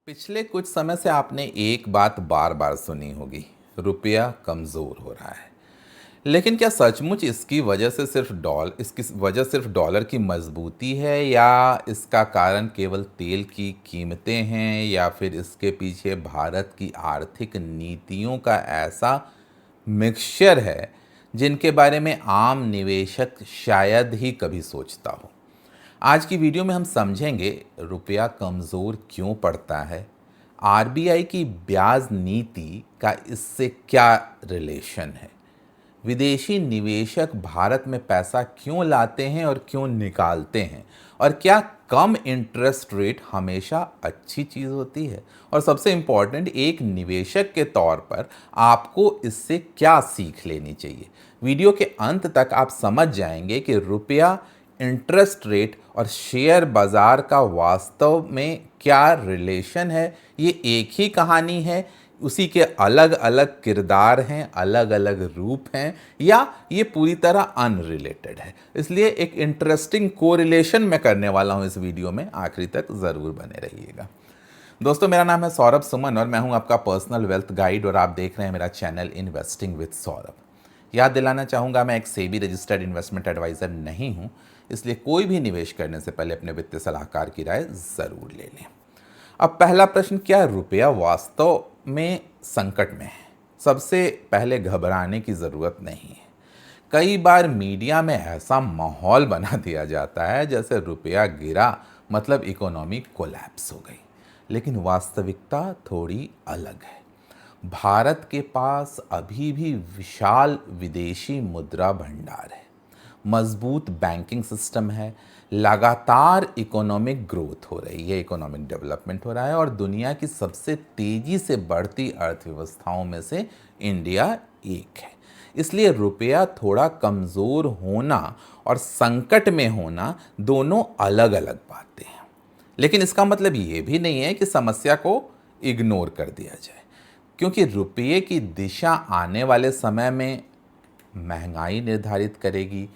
पिछले कुछ समय से आपने एक बात बार बार सुनी होगी। रुपया कमज़ोर हो रहा है। लेकिन क्या सचमुच इसकी वजह सिर्फ डॉलर की मजबूती है, या इसका कारण केवल तेल की कीमतें हैं, या फिर इसके पीछे भारत की आर्थिक नीतियों का ऐसा मिक्सचर है जिनके बारे में आम निवेशक शायद ही कभी सोचता हो। आज की वीडियो में हम समझेंगे रुपया कमज़ोर क्यों पड़ता है, आरबीआई की ब्याज नीति का इससे क्या रिलेशन है, विदेशी निवेशक भारत में पैसा क्यों लाते हैं और क्यों निकालते हैं, और क्या कम इंटरेस्ट रेट हमेशा अच्छी चीज़ होती है, और सबसे इम्पॉर्टेंट, एक निवेशक के तौर पर आपको इससे क्या सीख लेनी चाहिए। वीडियो के अंत तक आप समझ जाएंगे कि रुपया, इंटरेस्ट रेट और शेयर बाजार का वास्तव में क्या रिलेशन है। ये एक ही कहानी है, उसी के अलग अलग किरदार हैं, अलग अलग रूप हैं, या ये पूरी तरह अनरिलेटेड है। इसलिए एक इंटरेस्टिंग कोरिलेशन मैं करने वाला हूं इस वीडियो में, आखिरी तक ज़रूर बने रहिएगा। दोस्तों, मेरा नाम है सौरभ सुमन और मैं हूं आपका पर्सनल वेल्थ गाइड, और आप देख रहे हैं मेरा चैनल इन्वेस्टिंग विद सौरभ। याद दिलाना चाहूँगा, मैं एक सेबी रजिस्टर्ड इन्वेस्टमेंट एडवाइज़र नहीं हूँ, इसलिए कोई भी निवेश करने से पहले अपने वित्तीय सलाहकार की राय ज़रूर ले लें। अब पहला प्रश्न, क्या रुपया वास्तव में संकट में है? सबसे पहले घबराने की ज़रूरत नहीं है। कई बार मीडिया में ऐसा माहौल बना दिया जाता है जैसे रुपया गिरा मतलब इकोनॉमी कोलैप्स हो गई, लेकिन वास्तविकता थोड़ी अलग है। भारत के पास अभी भी विशाल विदेशी मुद्रा भंडार है, मजबूत बैंकिंग सिस्टम है, लगातार इकोनॉमिक ग्रोथ हो रही है, इकोनॉमिक डेवलपमेंट हो रहा है, और दुनिया की सबसे तेज़ी से बढ़ती अर्थव्यवस्थाओं में से इंडिया एक है। इसलिए रुपया थोड़ा कमज़ोर होना और संकट में होना दोनों अलग अलग बातें हैं। लेकिन इसका मतलब ये भी नहीं है कि समस्या को इग्नोर कर दिया जाए, क्योंकि रुपये की दिशा आने वाले समय में महंगाई निर्धारित करेगी।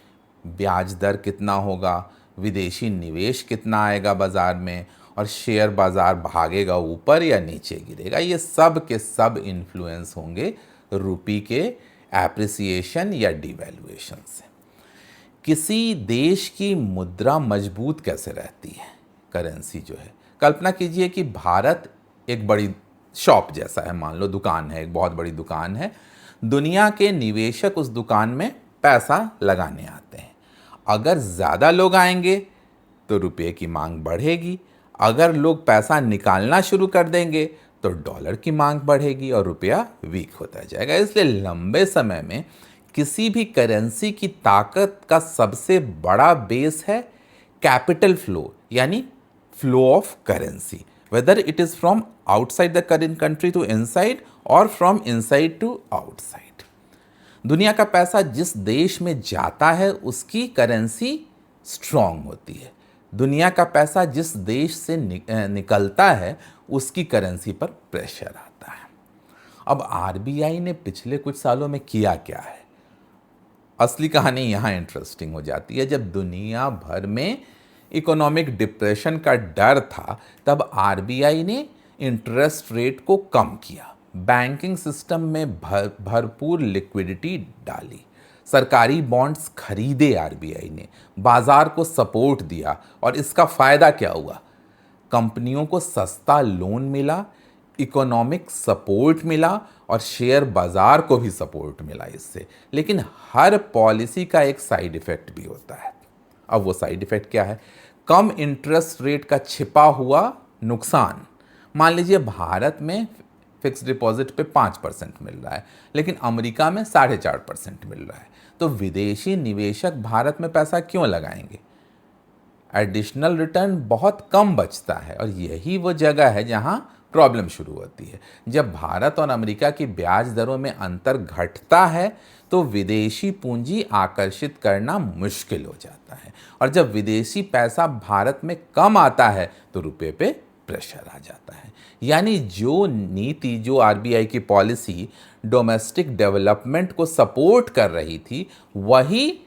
ब्याज दर कितना होगा, विदेशी निवेश कितना आएगा बाज़ार में, और शेयर बाज़ार भागेगा ऊपर या नीचे गिरेगा, ये सब के सब इन्फ्लुएंस होंगे रुपये के एप्रिसिएशन या डिवैल्यूएशन से। किसी देश की मुद्रा मजबूत कैसे रहती है, करेंसी जो है, कल्पना कीजिए कि भारत एक बड़ी शॉप जैसा है, मान लो दुकान है, एक बहुत बड़ी दुकान है। दुनिया के निवेशक उस दुकान में पैसा लगाने आते हैं। अगर ज़्यादा लोग आएंगे तो रुपये की मांग बढ़ेगी, अगर लोग पैसा निकालना शुरू कर देंगे तो डॉलर की मांग बढ़ेगी और रुपया वीक होता जाएगा। इसलिए लंबे समय में किसी भी करेंसी की ताकत का सबसे बड़ा बेस है कैपिटल फ्लो, यानी flow of currency, whether it is from outside the current country to inside और फ्रॉम इनसाइड टू आउटसाइड। दुनिया का पैसा जिस देश में जाता है उसकी करेंसी स्ट्रांग होती है, दुनिया का पैसा जिस देश से निकलता है उसकी करेंसी पर प्रेशर आता है। अब आरबीआई ने पिछले कुछ सालों में किया क्या है, असली कहानी यहाँ इंटरेस्टिंग हो जाती है। जब दुनिया भर में इकोनॉमिक डिप्रेशन का डर था, तब आरबीआई ने इंटरेस्ट रेट को कम किया, बैंकिंग सिस्टम में भरपूर लिक्विडिटी डाली, सरकारी बॉन्ड्स खरीदे आरबीआई ने, बाजार को सपोर्ट दिया, और इसका फ़ायदा क्या हुआ? कंपनियों को सस्ता लोन मिला, इकोनॉमिक सपोर्ट मिला, और शेयर बाजार को भी सपोर्ट मिला इससे। लेकिन हर पॉलिसी का एक साइड इफ़ेक्ट भी होता है। अब वो साइड इफ़ेक्ट क्या है? कम इंटरेस्ट रेट का छिपा हुआ नुकसान। मान लीजिए भारत में फिक्स डिपॉजिट पे 5% मिल रहा है, लेकिन अमेरिका में 4.5% मिल रहा है, तो विदेशी निवेशक भारत में पैसा क्यों लगाएंगे? एडिशनल रिटर्न बहुत कम बचता है, और यही वो जगह है जहां प्रॉब्लम शुरू होती है। जब भारत और अमेरिका की ब्याज दरों में अंतर घटता है तो विदेशी पूंजी आकर्षित करना मुश्किल हो जाता है, और जब विदेशी पैसा भारत में कम आता है तो रुपये पे प्रेशर आ जाता है। यानी जो नीति, जो आरबीआई की पॉलिसी डोमेस्टिक डेवलपमेंट को सपोर्ट कर रही थी, वही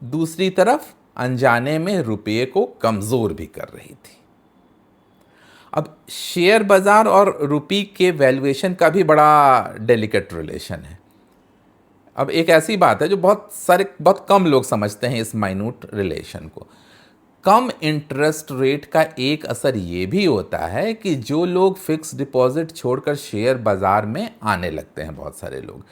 दूसरी तरफ अनजाने में रुपये को कमज़ोर भी कर रही थी। अब शेयर बाज़ार और रुपये के वैल्यूएशन का भी बड़ा डेलिकेट रिलेशन है। अब एक ऐसी बात है जो बहुत कम लोग समझते हैं इस माइन्यूट रिलेशन को। कम इंटरेस्ट रेट का एक असर ये भी होता है कि जो लोग फिक्स डिपॉजिट छोड़कर शेयर बाज़ार में आने लगते हैं, बहुत सारे लोग,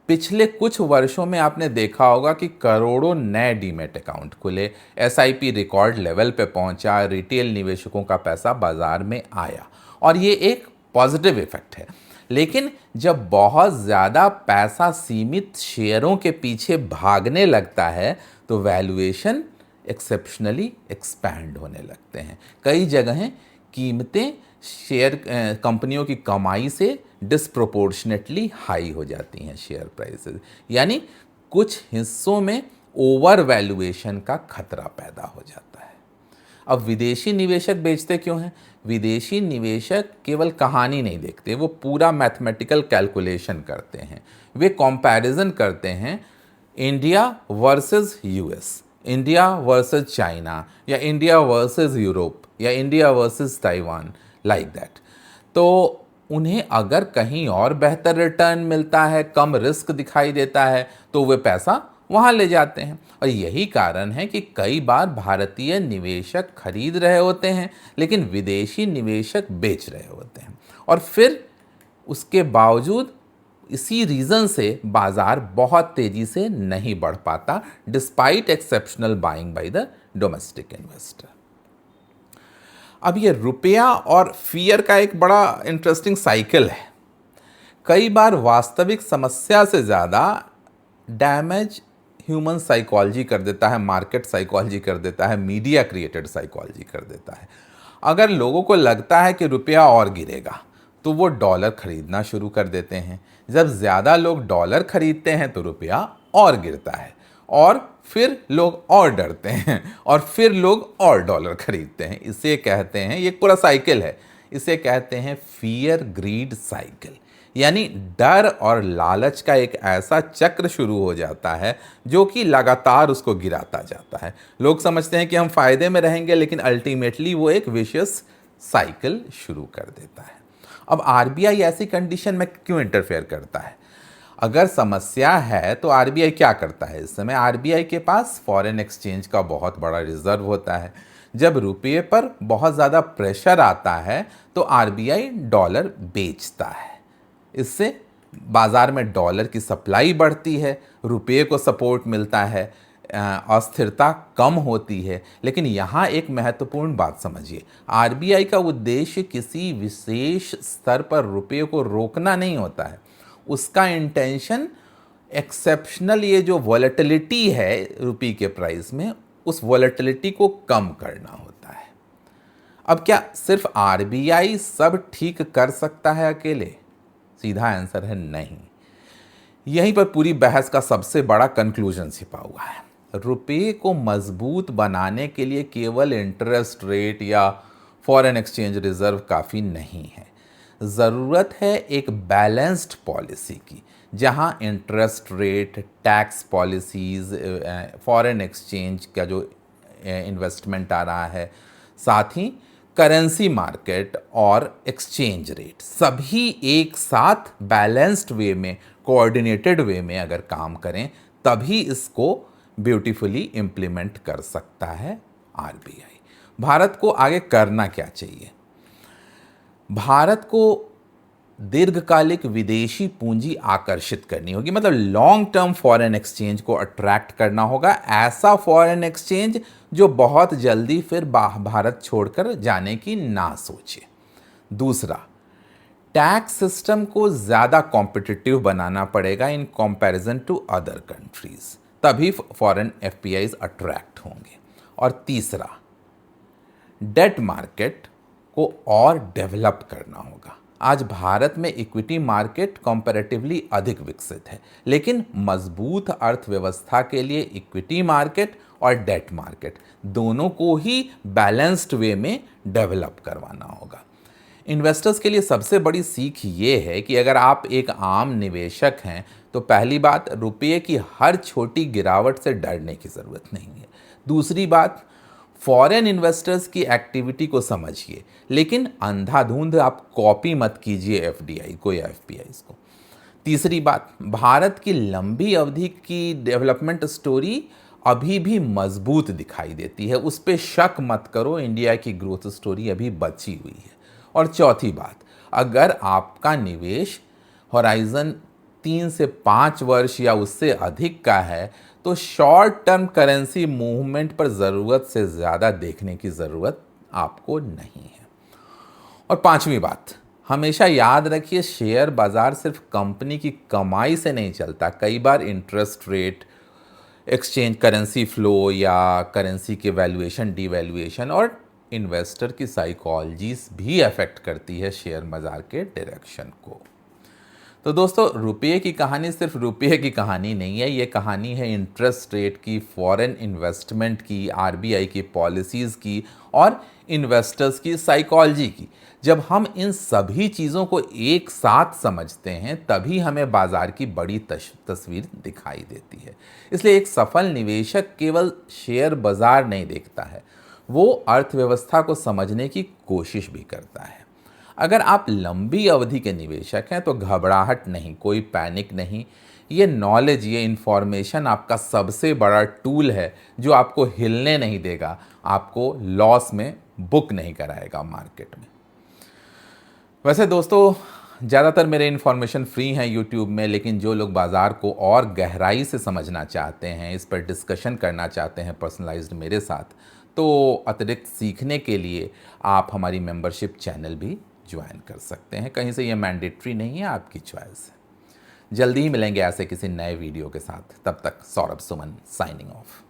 पिछले कुछ वर्षों में आपने देखा होगा कि करोड़ों नए डीमैट अकाउंट खुले, एसआईपी रिकॉर्ड लेवल पे पहुंचा, रिटेल निवेशकों का पैसा बाजार में आया और ये एक पॉजिटिव इफेक्ट है। लेकिन जब बहुत ज़्यादा पैसा सीमित शेयरों के पीछे भागने लगता है तो वैल्यूएशन एक्सेप्शनली एक्सपैंड होने लगते हैं। कई जगहें कीमतें शेयर कंपनियों की कमाई से डिस्प्रोपोर्शनेटली हाई हो जाती हैं शेयर प्राइसेस, यानी कुछ हिस्सों में ओवर वैल्यूएशन का खतरा पैदा हो जाता है। अब विदेशी निवेशक बेचते क्यों हैं? विदेशी निवेशक केवल कहानी नहीं देखते, वो पूरा मैथमेटिकल कैलकुलेशन करते हैं। वे कंपैरिजन करते हैं India versus US, India versus China, या इंडिया वर्सेस यूरोप, या India versus Taiwan, like that. तो उन्हें अगर कहीं और बेहतर रिटर्न मिलता है, कम रिस्क दिखाई देता है, तो वे पैसा वहाँ ले जाते हैं। और यही कारण है कि कई बार भारतीय निवेशक खरीद रहे होते हैं लेकिन विदेशी निवेशक बेच रहे होते हैं, और फिर उसके बावजूद इसी रीज़न से बाज़ार बहुत तेज़ी से नहीं बढ़ पाता despite exceptional buying by the domestic investor. अब ये रुपया और फियर का एक बड़ा इंटरेस्टिंग साइकिल है। कई बार वास्तविक समस्या से ज़्यादा डैमेज ह्यूमन साइकोलॉजी कर देता है, मार्केट साइकोलॉजी कर देता है, मीडिया क्रिएटेड साइकोलॉजी कर देता है। अगर लोगों को लगता है कि रुपया और गिरेगा तो वो डॉलर खरीदना शुरू कर देते हैं। जब ज़्यादा लोग डॉलर खरीदते हैं तो रुपया और गिरता है, और फिर लोग और डरते हैं, और फिर लोग और डॉलर खरीदते हैं। इसे कहते हैं, ये पूरा साइकिल है, इसे कहते हैं फियर ग्रीड साइकिल। यानी डर और लालच का एक ऐसा चक्र शुरू हो जाता है जो कि लगातार उसको गिराता जाता है। लोग समझते हैं कि हम फायदे में रहेंगे, लेकिन अल्टीमेटली वो एक विशियस साइकिल शुरू कर देता है। अब आरबीआई ऐसी कंडीशन में क्यों इंटरफेयर करता है? अगर समस्या है तो आरबीआई क्या करता है? इस समय आरबीआई के पास फॉरेन एक्सचेंज का बहुत बड़ा रिजर्व होता है। जब रुपये पर बहुत ज़्यादा प्रेशर आता है तो आरबीआई डॉलर बेचता है। इससे बाज़ार में डॉलर की सप्लाई बढ़ती है, रुपये को सपोर्ट मिलता है, अस्थिरता कम होती है। लेकिन यहाँ एक महत्वपूर्ण बात समझिए, आरबीआई का उद्देश्य किसी विशेष स्तर पर रुपये को रोकना नहीं होता है। उसका इंटेंशन एक्सेप्शनल ये जो वॉलेटिलिटी है रुपये के प्राइस में, उस वॉलेटिलिटी को कम करना होता है। अब क्या सिर्फ आरबीआई सब ठीक कर सकता है अकेले? सीधा आंसर है नहीं। यहीं पर पूरी बहस का सबसे बड़ा कंक्लूजन छिपा हुआ है। रुपये को मजबूत बनाने के लिए केवल इंटरेस्ट रेट या फॉरेन एक्सचेंज रिजर्व काफ़ी नहीं है। ज़रूरत है एक बैलेंस्ड पॉलिसी की, जहां interest rate, tax policies, foreign exchange का जो इन्वेस्टमेंट आ रहा है, साथ ही करेंसी मार्केट और एक्सचेंज रेट, सभी एक साथ बैलेंस्ड वे में, कोऑर्डिनेटेड वे में अगर काम करें तभी इसको ब्यूटीफुली इम्प्लीमेंट कर सकता है आरबीआई। भारत को आगे करना क्या चाहिए? भारत को दीर्घकालिक विदेशी पूंजी आकर्षित करनी होगी, मतलब लॉन्ग टर्म फॉरेन एक्सचेंज को अट्रैक्ट करना होगा। ऐसा फॉरेन एक्सचेंज जो बहुत जल्दी फिर भारत छोड़कर जाने की ना सोचे। दूसरा, टैक्स सिस्टम को ज़्यादा कॉम्पिटिटिव बनाना पड़ेगा in comparison to other countries, तभी फॉरेन एफपीआईज अट्रैक्ट होंगे। और तीसरा, डेट मार्केट को और डेवलप करना होगा। आज भारत में इक्विटी मार्केट कंपैरेटिवली अधिक विकसित है, लेकिन मजबूत अर्थव्यवस्था के लिए इक्विटी मार्केट और डेट मार्केट दोनों को ही बैलेंस्ड वे में डेवलप करवाना होगा। इन्वेस्टर्स के लिए सबसे बड़ी सीख ये है कि अगर आप एक आम निवेशक हैं तो पहली बात, रुपये की हर छोटी गिरावट से डरने की ज़रूरत नहीं है। दूसरी बात, फॉरेन इन्वेस्टर्स की एक्टिविटी को समझिए, लेकिन अंधाधुंध आप कॉपी मत कीजिए एफडीआई को या एफपीआई को। तीसरी बात, भारत की लंबी अवधि की डेवलपमेंट स्टोरी अभी भी मजबूत दिखाई देती है, उस पर शक मत करो, इंडिया की ग्रोथ स्टोरी अभी बची हुई है। और चौथी बात, अगर आपका निवेश होराइजन 3 से 5 वर्ष या उससे अधिक का है तो शॉर्ट टर्म करेंसी मूवमेंट पर ज़रूरत से ज़्यादा देखने की ज़रूरत आपको नहीं है। और पांचवी बात, हमेशा याद रखिए, शेयर बाजार सिर्फ कंपनी की कमाई से नहीं चलता। कई बार interest rate, exchange currency flow या करेंसी के वैल्यूएशन डिवैल्यूएशन और इन्वेस्टर की साइकोलॉजीज भी अफेक्ट करती है शेयर बाजार के डायरेक्शन को। तो दोस्तों, रुपये की कहानी सिर्फ रुपये की कहानी नहीं है, ये कहानी है इंटरेस्ट रेट की, फॉरेन इन्वेस्टमेंट की, आरबीआई की पॉलिसीज़ की और इन्वेस्टर्स की साइकोलॉजी की। जब हम इन सभी चीज़ों को एक साथ समझते हैं तभी हमें बाजार की बड़ी तस्वीर दिखाई देती है। इसलिए एक सफल निवेशक केवल शेयर बाजार नहीं देखता है, वो अर्थव्यवस्था को समझने की कोशिश भी करता है। अगर आप लंबी अवधि के निवेशक हैं तो घबराहट नहीं, कोई पैनिक नहीं। ये नॉलेज, ये इन्फॉर्मेशन आपका सबसे बड़ा टूल है जो आपको हिलने नहीं देगा, आपको लॉस में बुक नहीं कराएगा मार्केट में। वैसे दोस्तों, ज़्यादातर मेरे इन्फॉर्मेशन फ्री हैं यूट्यूब में, लेकिन जो लोग बाज़ार को और गहराई से समझना चाहते हैं, इस पर डिस्कशन करना चाहते हैं पर्सनलाइज्ड मेरे साथ, तो अतिरिक्त सीखने के लिए आप हमारी मेंबरशिप चैनल भी ज्वाइन कर सकते हैं। कहीं से ये मैंडेटरी नहीं है, आपकी चॉइस है। जल्दी ही मिलेंगे ऐसे किसी नए वीडियो के साथ। तब तक सौरभ सुमन साइनिंग ऑफ।